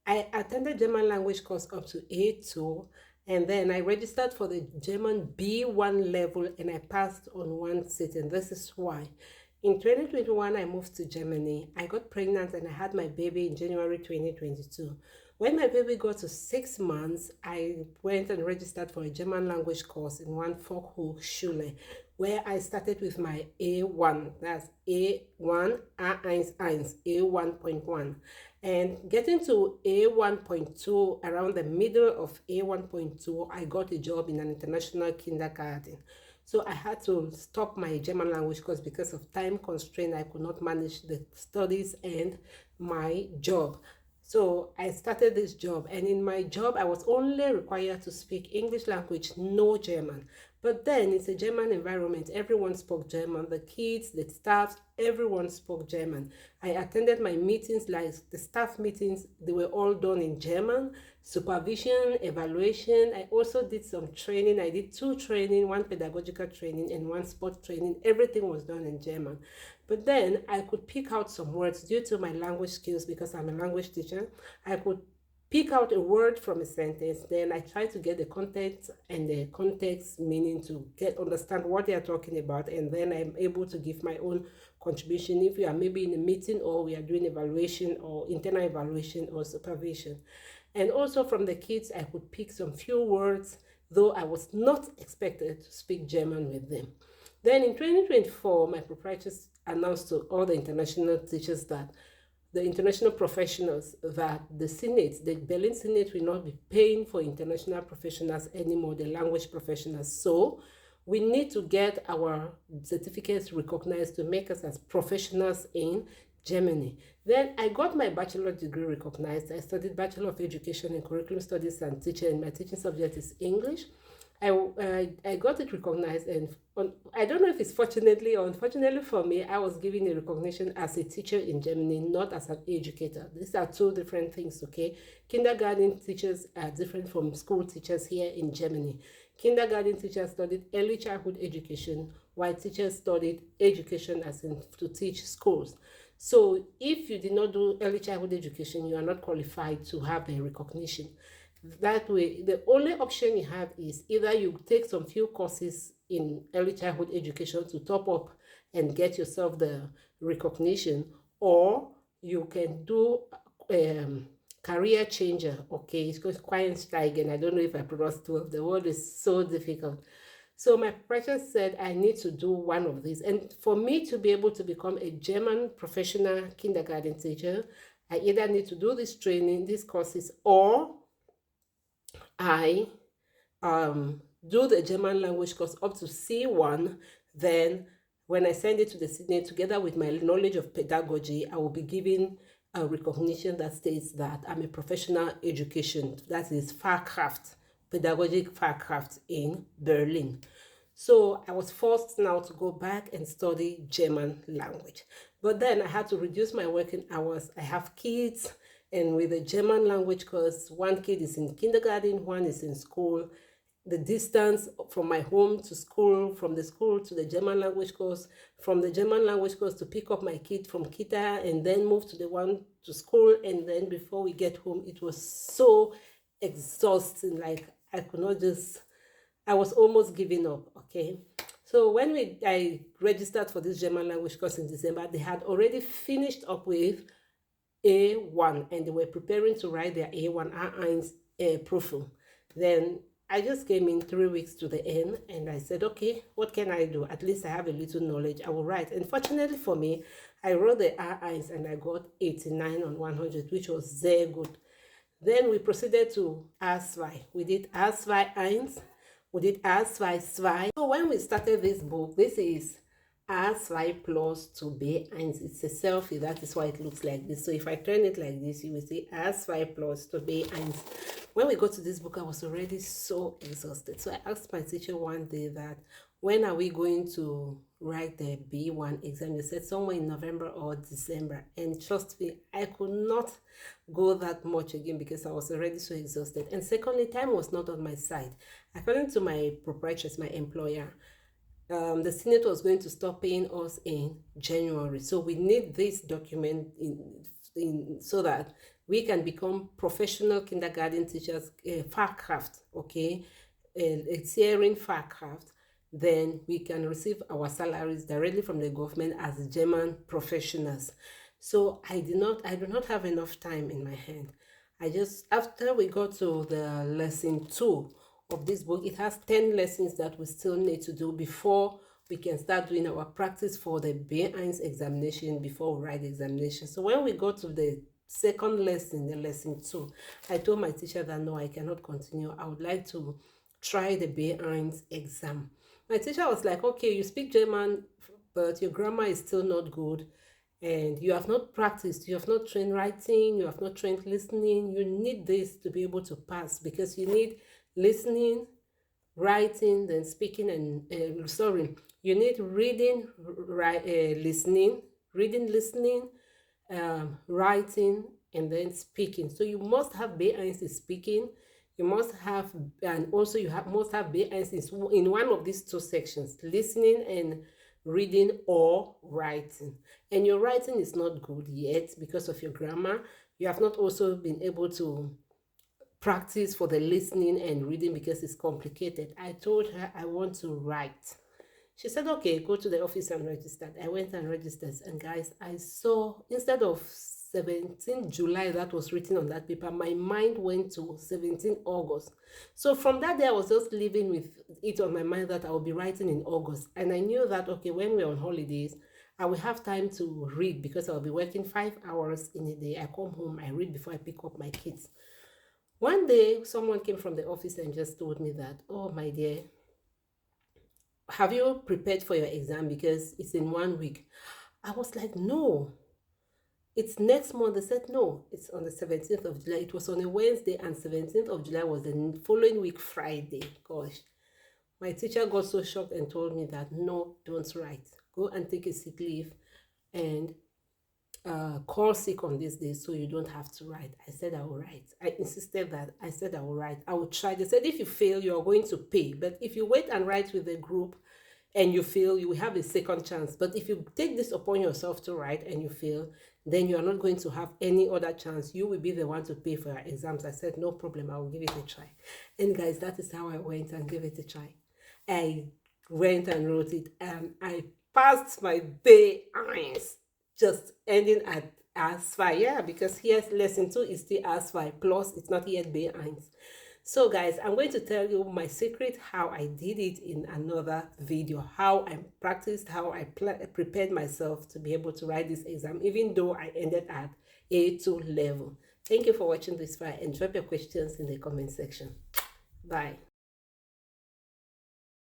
I attended German language course up to A2, and then I registered for the German B1 level and I passed on one sitting. This is why. In 2021, I moved to Germany. I got pregnant and I had my baby in January 2022. When my baby got to 6 months, I went and registered for a German language course in one Volkshochschule, where I started with my A1. That's A1, A1, A1.1. And getting to A1.2, around the middle of A1.2, I got a job in an international kindergarten. So I had to stop my German language course because of time constraint. I could not manage the studies and my job. So I started this job, and in my job, I was only required to speak English language, no German. But then it's a German environment. Everyone spoke German. The kids, the staff, everyone spoke German. I attended my meetings, like the staff meetings, they were all done in German. Supervision, evaluation. I also did some training. I did 2 training, one pedagogical training and one sport training. Everything was done in German. But then I could pick out some words due to my language skills because I'm a language teacher. I could pick out a word from a sentence, then I try to get the context and the context meaning to understand what they are talking about, and then I'm able to give my own contribution if we are maybe in a meeting or we are doing evaluation or internal evaluation or supervision. And also from the kids, I could pick some few words, though I was not expected to speak German with them. Then in 2024, my proprietors announced to all the international teachers that the international professionals that the Senate, the Berlin Senate, will not be paying for international professionals anymore, the language professionals. So we need to get our certificates recognized to make us as professionals in Germany. Then I got my bachelor degree recognized. I studied Bachelor of Education in Curriculum Studies and Teaching, and my teaching subject is English. I got it recognized, and I don't know if it's fortunately or unfortunately for me, I was given a recognition as a teacher in Germany, not as an educator. These are 2 different things, okay? Kindergarten teachers are different from school teachers here in Germany. Kindergarten teachers studied early childhood education, while teachers studied education as in to teach schools. So if you did not do early childhood education, you are not qualified to have a recognition. That way, the only option you have is either you take some few courses in early childhood education to top up and get yourself the recognition, or you can do career changer. Okay, it's called Quereinsteigen. I don't know if I pronounced well. The word is so difficult. So my professor said I need to do one of these. And for me to be able to become a German professional kindergarten teacher, I either need to do this training, these courses, or I do the German language course up to C1. Then when I send it to the Senate, together with my knowledge of pedagogy, I will be given a recognition that states that I'm a professional education, that is Fachkraft, pedagogic Fachkraft in Berlin. So I was forced now to go back and study German language. But then I had to reduce my working hours. I have kids, and with the German language course, one kid is in kindergarten, one is in school. The distance from my home to school, from the school to the German language course, from the German language course to pick up my kid from Kita and then move to the one to school, and then before we get home, it was so exhausting. Like I was almost giving up, okay? So when I registered for this German language course in December, they had already finished up with A1 and they were preparing to write their A1 A1 profile. Then I just came in 3 weeks to the end and I said, okay, what can I do? At least I have a little knowledge. I will write. And fortunately for me, I wrote the A1 and I got 89 on 100, which was very good. Then we proceeded to A2. We did A2 we did A2. So when we started this book, this is A2 plus to B1. It's a selfie, that is why it looks like this. So if I turn it like this, you will see A2 plus to B1. When we got to this book, I was already so exhausted. So I asked my teacher one day that, when are we going to write the B1 exam? They said somewhere in November or December. And trust me, I could not go that much again because I was already so exhausted. And secondly, time was not on my side. According to my proprietress, my employer, the Senate was going to stop paying us in January. So we need this document so that we can become professional kindergarten teachers, Fachkraft, okay, a theory Fachkraft, then we can receive our salaries directly from the government as German professionals. So I do not have enough time in my hand. I just, after we got to the lesson 2 of this book, it has 10 lessons that we still need to do before we can start doing our practice for the B1 examination, before we write the examination. So when we go to the second lesson, the lesson 2, I told my teacher that no, I cannot continue. I would like to try the B1 exam. My teacher was like, okay, you speak German, but your grammar is still not good, and you have not practiced, you have not trained writing, you have not trained listening. You need this to be able to pass, because you need listening, writing, then speaking, and you need reading, listening, writing, and then speaking. So you must have B1 in speaking. You must have, and also must have B1 in one of these two sections, listening and reading or writing. And your writing is not good yet because of your grammar. You have not also been able to practice for the listening and reading because it's complicated. I told her I want to write. She said, okay, go to the office and register. I went and registered, and guys, I saw, instead of 17 July that was written on that paper, my mind went to 17 August. So from that day, I was just living with it on my mind that I will be writing in August. And I knew that, okay, when we're on holidays, I will have time to read, because I'll be working 5 hours in a day. I come home, I read before I pick up my kids. One day, someone came from the office and just told me that, oh, my dear, have you prepared for your exam, because it's in 1 week? I was like, no, it's next month. They said, no, it's on the 17th of July. It was on a Wednesday, and 17th of July was the following week, Friday. Gosh, my teacher got so shocked and told me that, no, don't write. Go and take a sick leave and call sick on this day so you don't have to write. I said I will write. I insisted that. I said I will write. I will try. They said if you fail, you are going to pay. But if you wait and write with the group and you fail, you will have a second chance. But if you take this upon yourself to write and you fail, then you are not going to have any other chance. You will be the one to pay for your exams. I said, no problem, I will give it a try. And guys, that is how I went and gave it a try. I went and wrote it, and I passed my B1, just ending at AS5. Yeah, because here's lesson 2 is still AS5, plus it's not yet B1. So guys, I'm going to tell you my secret, how I did it, in another video, how I practiced, how I prepared myself to be able to write this exam, even though I ended at A2 level. Thank you for watching this far, and drop your questions in the comment section. Bye.